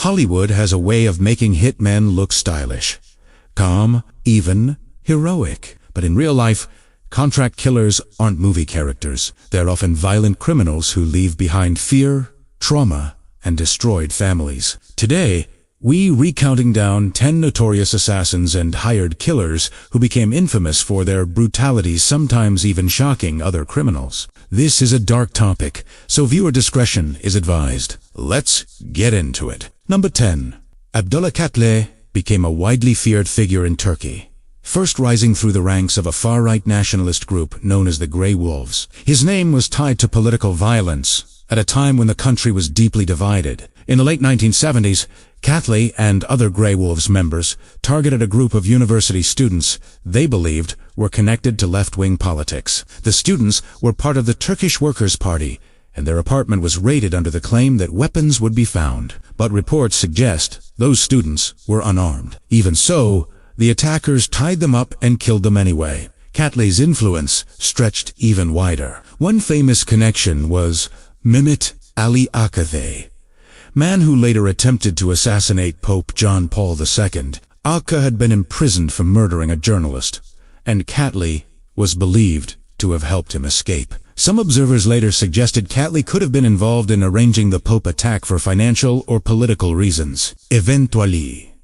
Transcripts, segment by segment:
Hollywood has a way of making hitmen look stylish, calm, even heroic. But in real life, contract killers aren't movie characters. They're often violent criminals who leave behind fear, trauma, and destroyed families. Today, we recounting down 10 notorious assassins and hired killers who became infamous for their brutality, sometimes even shocking other criminals. This is a dark topic, so viewer discretion is advised. Let's get into it. Number 10. Abdullah Çatlı became a widely feared figure in Turkey, first rising through the ranks of a far-right nationalist group known as the Grey Wolves. His name was tied to political violence at a time when the country was deeply divided. In the late 1970s, Çatlı and other Grey Wolves members targeted a group of university students they believed were connected to left-wing politics. The students were part of the Turkish Workers' Party, and their apartment was raided under the claim that weapons would be found. But reports suggest those students were unarmed. Even so, the attackers tied them up and killed them anyway. Çatlı's influence stretched even wider. One famous connection was Mehmet Ali Akatay, man who later attempted to assassinate Pope John Paul II. Aka had been imprisoned for murdering a journalist, and Çatlı was believed to have helped him escape. Some observers later suggested Çatlı could have been involved in arranging the Pope attack for financial or political reasons. Eventually,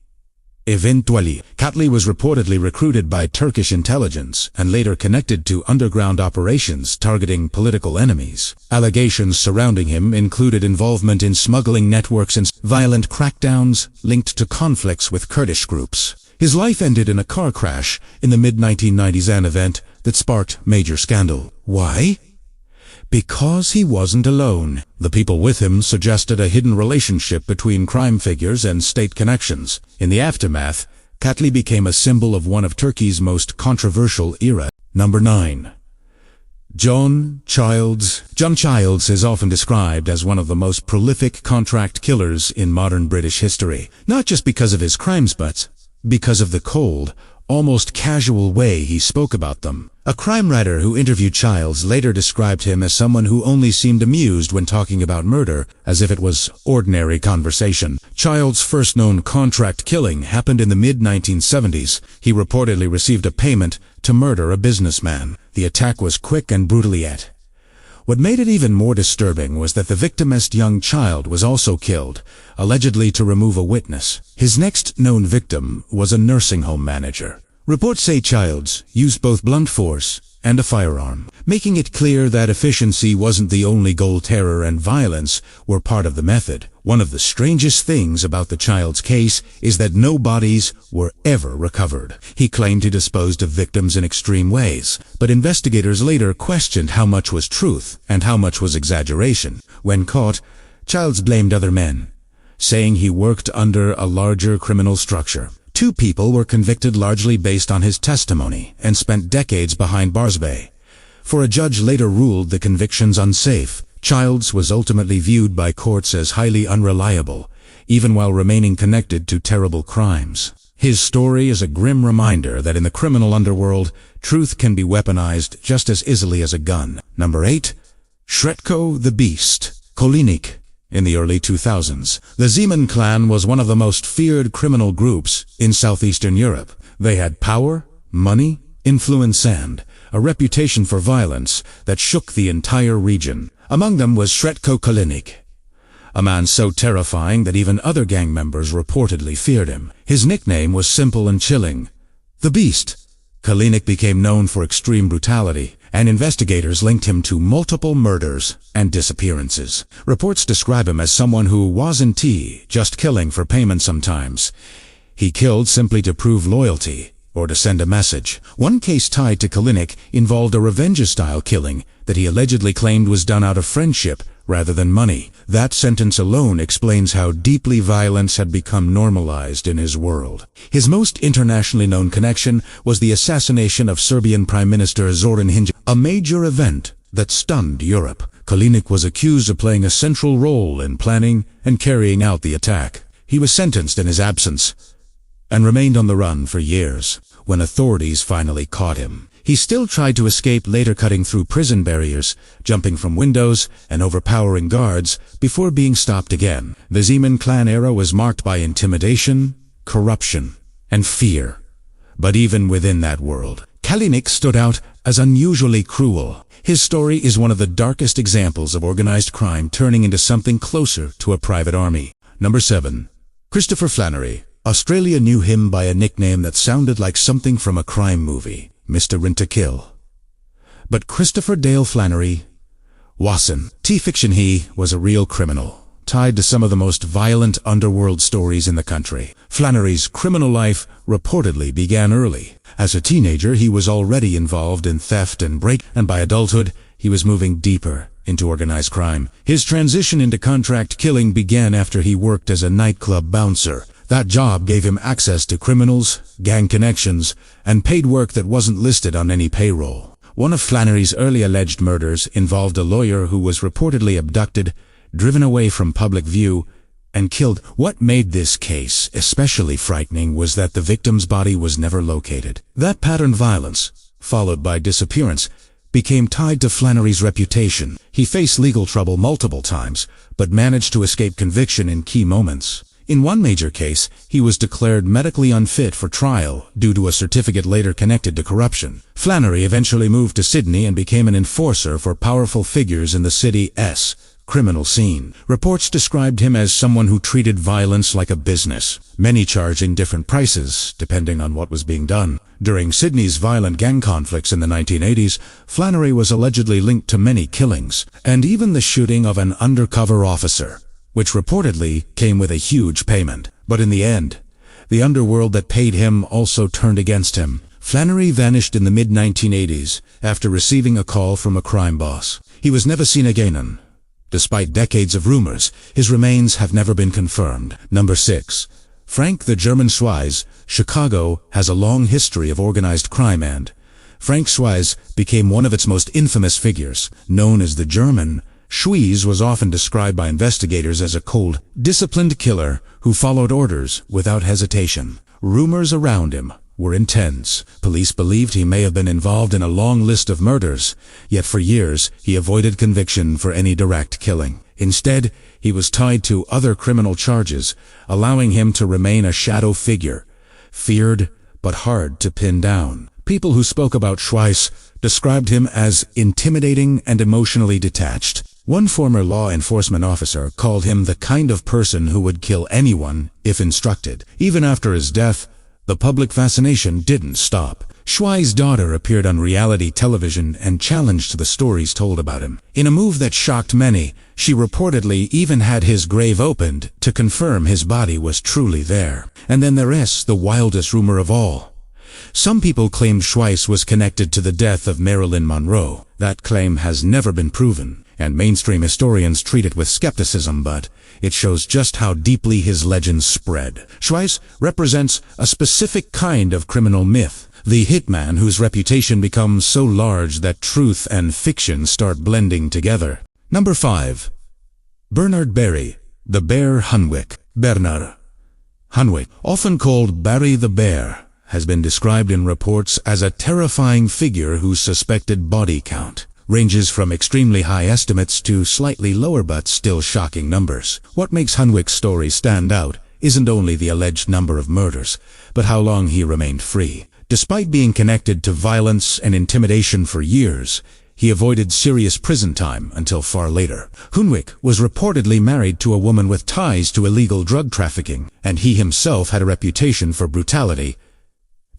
Çatlı was reportedly recruited by Turkish intelligence and later connected to underground operations targeting political enemies. Allegations surrounding him included involvement in smuggling networks and violent crackdowns linked to conflicts with Kurdish groups. His life ended in a car crash in the mid-1990s, an event that sparked major scandal. Why? Because he wasn't alone. The people with him suggested a hidden relationship between crime figures and state connections. In the aftermath, Çatlı became a symbol of one of Turkey's most controversial era. Number 9. John Childs. John Childs is often described as one of the most prolific contract killers in modern British history, not just because of his crimes, but because of the cold, almost casual way he spoke about them. A crime writer who interviewed Childs later described him as someone who only seemed amused when talking about murder, as if it was ordinary conversation. Childs' first known contract killing happened in the mid-1970s. He reportedly received a payment to murder a businessman. The attack was quick and brutal yet. What made it even more disturbing was that the victim's young child was also killed, allegedly to remove a witness. His next known victim was a nursing home manager. Reports say Childs used both blunt force and a firearm, making it clear that efficiency wasn't the only goal. Terror and violence were part of the method. One of the strangest things about the Childs case is that no bodies were ever recovered. He claimed he disposed of victims in extreme ways, but investigators later questioned how much was truth and how much was exaggeration. When caught, Childs blamed other men, saying he worked under a larger criminal structure. 2 people were convicted largely based on his testimony and spent decades behind bars. For a judge later ruled the convictions unsafe. Childs was ultimately viewed by courts as highly unreliable, even while remaining connected to terrible crimes. His story is a grim reminder that in the criminal underworld, truth can be weaponized just as easily as a gun. Number 8. Sretko the Beast. Kalinić. In the early 2000s, the Zemun clan was one of the most feared criminal groups in southeastern Europe. They had power, money, influence, and a reputation for violence that shook the entire region. Among them was Sretko Kalinić, a man so terrifying that even other gang members reportedly feared him. His nickname was simple and chilling, the Beast. Kalinić became known for extreme brutality, and investigators linked him to multiple murders and disappearances. Reports describe him as someone who wasn't just killing for payment sometimes. He killed simply to prove loyalty or to send a message. One case tied to Kalinić involved a revenge-style killing that he allegedly claimed was done out of friendship rather than money. That sentence alone explains how deeply violence had become normalized in his world. His most internationally known connection was the assassination of Serbian Prime Minister Zoran Đinđić, a major event that stunned Europe. Kalinić was accused of playing a central role in planning and carrying out the attack. He was sentenced in his absence and remained on the run for years. When authorities finally caught him, He still tried to escape, later cutting through prison barriers, jumping from windows, and overpowering guards before being stopped again. The Zemun clan era was marked by intimidation, corruption, and fear. But even within that world, Kalinić stood out as unusually cruel. His story is one of the darkest examples of organized crime turning into something closer to a private army. Number 7. Christopher Flannery. Australia knew him by a nickname that sounded like something from a crime movie, Mr. Rent-A-Kill. But Christopher Dale Flannery wasn't. T-fiction. He was a real criminal, tied to some of the most violent underworld stories in the country. Flannery's criminal life reportedly began early. As a teenager, he was already involved in theft and and by adulthood, he was moving deeper into organized crime. His transition into contract killing began after he worked as a nightclub bouncer. That job gave him access to criminals, gang connections, and paid work that wasn't listed on any payroll. One of Flannery's early alleged murders involved a lawyer who was reportedly abducted, driven away from public view, and killed. What made this case especially frightening was that the victim's body was never located. That pattern violence, followed by disappearance, became tied to Flannery's reputation. He faced legal trouble multiple times, but managed to escape conviction in key moments. In one major case, he was declared medically unfit for trial due to a certificate later connected to corruption. Flannery eventually moved to Sydney and became an enforcer for powerful figures in the city's criminal scene. Reports described him as someone who treated violence like a business, many charging different prices depending on what was being done. During Sydney's violent gang conflicts in the 1980s, Flannery was allegedly linked to many killings, and even the shooting of an undercover officer, which reportedly came with a huge payment. But in the end, the underworld that paid him also turned against him. Flannery vanished in the mid-1980s after receiving a call from a crime boss. He was never seen again. Despite decades of rumors, his remains have never been confirmed. Number 6. Frank the German Schweiz. Chicago has a long history of organized crime, and Frank Schweiz became one of its most infamous figures. Known as the German, Schweiz was often described by investigators as a cold, disciplined killer who followed orders without hesitation. Rumors around him were intense. Police believed he may have been involved in a long list of murders, yet for years he avoided conviction for any direct killing. Instead, he was tied to other criminal charges, allowing him to remain a shadow figure, feared but hard to pin down. People who spoke about Schweiz described him as intimidating and emotionally detached. One former law enforcement officer called him the kind of person who would kill anyone if instructed. Even after his death, the public fascination didn't stop. Schweiz's daughter appeared on reality television and challenged the stories told about him. In a move that shocked many, she reportedly even had his grave opened to confirm his body was truly there. And then there is the wildest rumor of all. Some people claimed Schweiz was connected to the death of Marilyn Monroe. That claim has never been proven, and mainstream historians treat it with skepticism, but it shows just how deeply his legend spread. Schweiz represents a specific kind of criminal myth, the hitman whose reputation becomes so large that truth and fiction start blending together. Number 5. Bernard Barry, the Bear Hunwick. Bernard Hunwick, often called Barry the Bear, has been described in reports as a terrifying figure whose suspected body count ranges from extremely high estimates to slightly lower but still shocking numbers. What makes Hunwick's story stand out isn't only the alleged number of murders, but how long he remained free. Despite being connected to violence and intimidation for years, he avoided serious prison time until far later. Hunwick was reportedly married to a woman with ties to illegal drug trafficking, and he himself had a reputation for brutality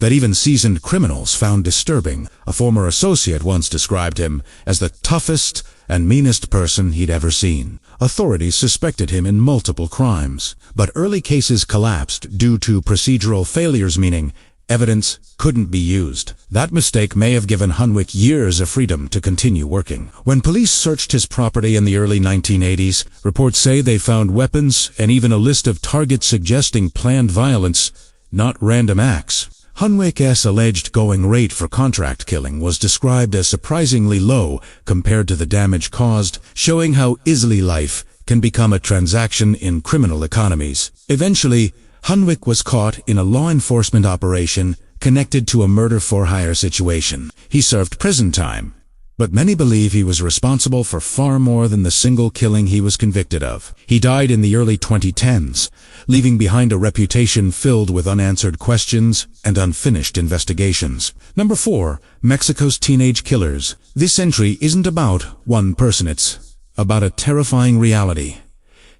that even seasoned criminals found disturbing. A former associate once described him as the toughest and meanest person he'd ever seen. Authorities suspected him in multiple crimes, but early cases collapsed due to procedural failures, meaning evidence couldn't be used. That mistake may have given Hunwick years of freedom to continue working. When police searched his property in the early 1980s, reports say they found weapons and even a list of targets suggesting planned violence, not random acts. Hunwick's alleged going rate for contract killing was described as surprisingly low compared to the damage caused, showing how easily life can become a transaction in criminal economies. Eventually, Hunwick was caught in a law enforcement operation connected to a murder-for-hire situation. He served prison time, but many believe he was responsible for far more than the single killing he was convicted of. He died in the early 2010s, leaving behind a reputation filled with unanswered questions and unfinished investigations. Number 4. Mexico's teenage killers. This entry isn't about one person, it's about a terrifying reality.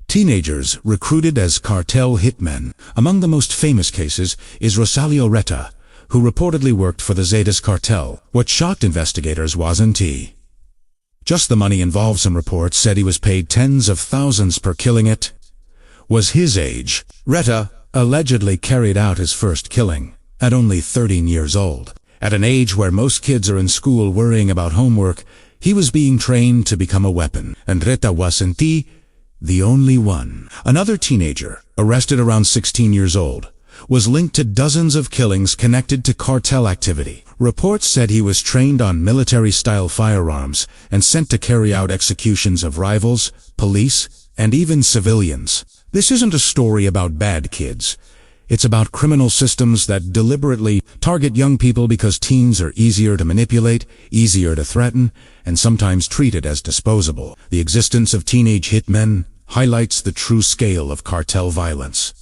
Teenagers recruited as cartel hitmen. Among the most famous cases is Rosalio Reta, who reportedly worked for the Zetas cartel. What shocked investigators wasn't just the money involved. Some reports said he was paid tens of thousands per killing. It was his age. Reta allegedly carried out his first killing at only 13 years old. At an age where most kids are in school worrying about homework, he was being trained to become a weapon. And Reta wasn't the only one. Another teenager, arrested around 16 years old, was linked to dozens of killings connected to cartel activity. Reports said he was trained on military-style firearms and sent to carry out executions of rivals, police, and even civilians. This isn't a story about bad kids. It's about criminal systems that deliberately target young people because teens are easier to manipulate, easier to threaten, and sometimes treated as disposable. The existence of teenage hitmen highlights the true scale of cartel violence.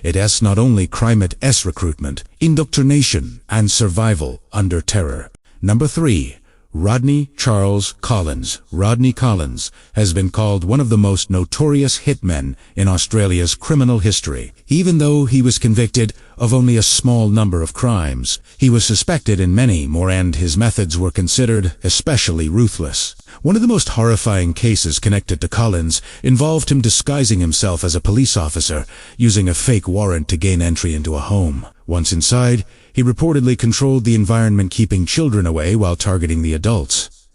It is not only crime, it is recruitment, indoctrination, and survival under terror. Number 3. Rodney Charles Collins. Rodney Collins has been called one of the most notorious hitmen in Australia's criminal history. Even though he was convicted of only a small number of crimes, he was suspected in many more, and his methods were considered especially ruthless. One of the most horrifying cases connected to Collins involved him disguising himself as a police officer, using a fake warrant to gain entry into a home. Once inside, he reportedly controlled the environment, keeping children away while targeting the adults.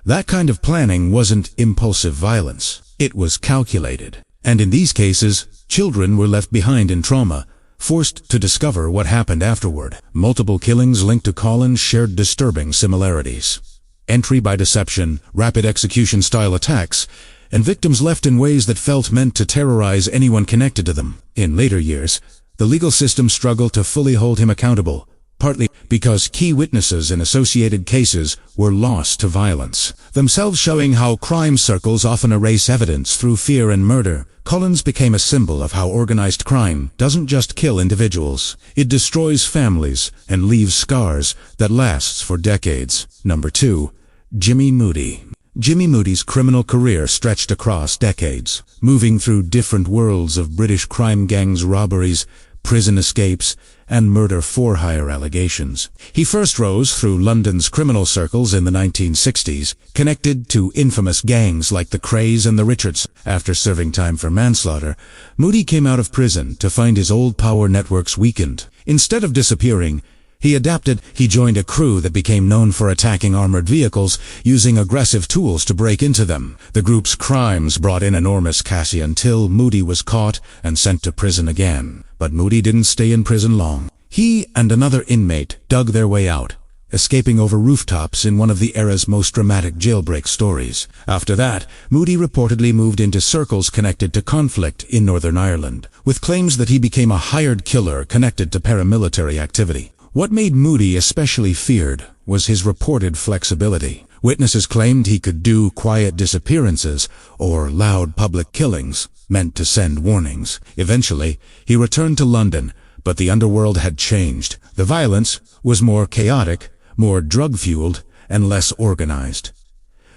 That kind of planning wasn't impulsive violence. It was calculated. And in these cases, children were left behind in trauma, forced to discover what happened afterward. Multiple killings linked to Collins shared disturbing similarities. Entry by deception, rapid execution-style attacks, and victims left in ways that felt meant to terrorize anyone connected to them. In later years, the legal system struggled to fully hold him accountable, partly because key witnesses in associated cases were lost to violence, themselves showing how crime circles often erase evidence through fear and murder. Collins became a symbol of how organized crime doesn't just kill individuals, it destroys families and leaves scars that lasts for decades. Number 2. Jimmy Moody. Jimmy Moody's criminal career stretched across decades, moving through different worlds of British crime gangs, robberies, prison escapes, and murder-for-hire allegations. He first rose through London's criminal circles in the 1960s, connected to infamous gangs like the Krays and the Richards. After serving time for manslaughter, Moody came out of prison to find his old power networks weakened. Instead of disappearing, he adapted. He joined a crew that became known for attacking armored vehicles, using aggressive tools to break into them. The group's crimes brought in enormous cash until Moody was caught and sent to prison again. But Moody didn't stay in prison long. He and another inmate dug their way out, escaping over rooftops in one of the era's most dramatic jailbreak stories. After that, Moody reportedly moved into circles connected to conflict in Northern Ireland, with claims that he became a hired killer connected to paramilitary activity. What made Moody especially feared was his reported flexibility. Witnesses claimed he could do quiet disappearances or loud public killings, meant to send warnings. Eventually, he returned to London, but the underworld had changed. The violence was more chaotic, more drug-fueled, and less organized.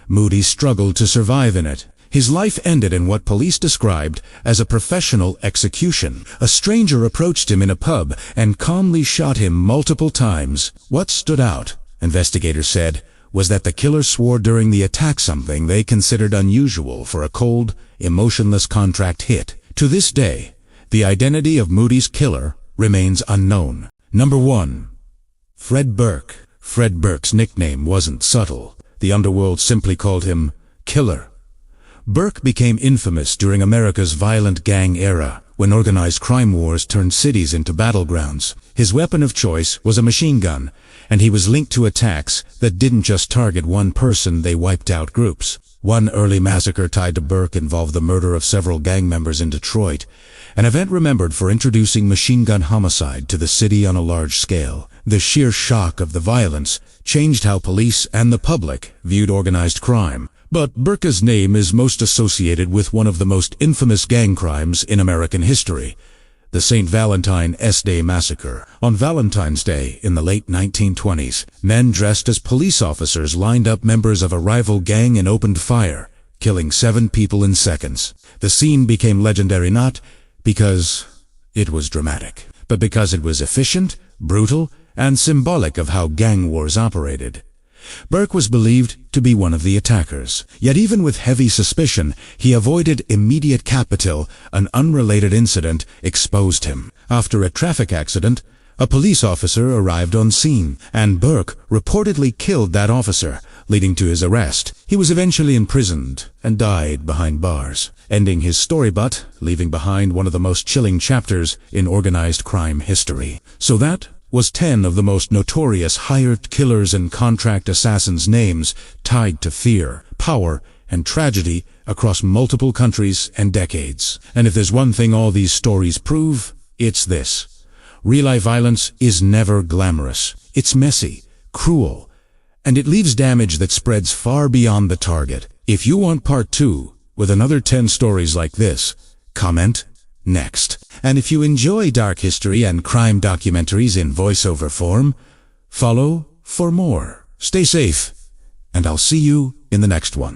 Moody struggled to survive in it. His life ended in what police described as a professional execution. A stranger approached him in a pub and calmly shot him multiple times. What stood out, investigators said, was that the killer swore during the attack, something they considered unusual for a cold, emotionless contract hit. To this day, the identity of Moody's killer remains unknown. Number 1. Fred Burke. Fred Burke's nickname wasn't subtle. The underworld simply called him Killer. Burke became infamous during America's violent gang era, when organized crime wars turned cities into battlegrounds. His weapon of choice was a machine gun, and he was linked to attacks that didn't just target one person, they wiped out groups. One early massacre tied to Burke involved the murder of several gang members in Detroit, an event remembered for introducing machine gun homicide to the city on a large scale. The sheer shock of the violence changed how police and the public viewed organized crime. But Burka's name is most associated with one of the most infamous gang crimes in American history, the St. Valentine's Day Massacre. On Valentine's Day in the late 1920s, men dressed as police officers lined up members of a rival gang and opened fire, killing 7 people in seconds. The scene became legendary not because it was dramatic, but because it was efficient, brutal, and symbolic of how gang wars operated. Burke was believed to be one of the attackers, yet even with heavy suspicion, he avoided immediate capital. An unrelated incident exposed him. After a traffic accident, a police officer arrived on scene, and Burke reportedly killed that officer, leading to his arrest. He was eventually imprisoned and died behind bars, ending his story but leaving behind one of the most chilling chapters in organized crime history. So that was 10 of the most notorious hired killers and contract assassins' names tied to fear, power, and tragedy across multiple countries and decades. And if there's one thing all these stories prove, it's this. Real-life violence is never glamorous. It's messy, cruel, and it leaves damage that spreads far beyond the target. If you want part 2 with another 10 stories like this, comment next. And if you enjoy dark history and crime documentaries in voiceover form, follow for more. Stay safe, and I'll see you in the next one.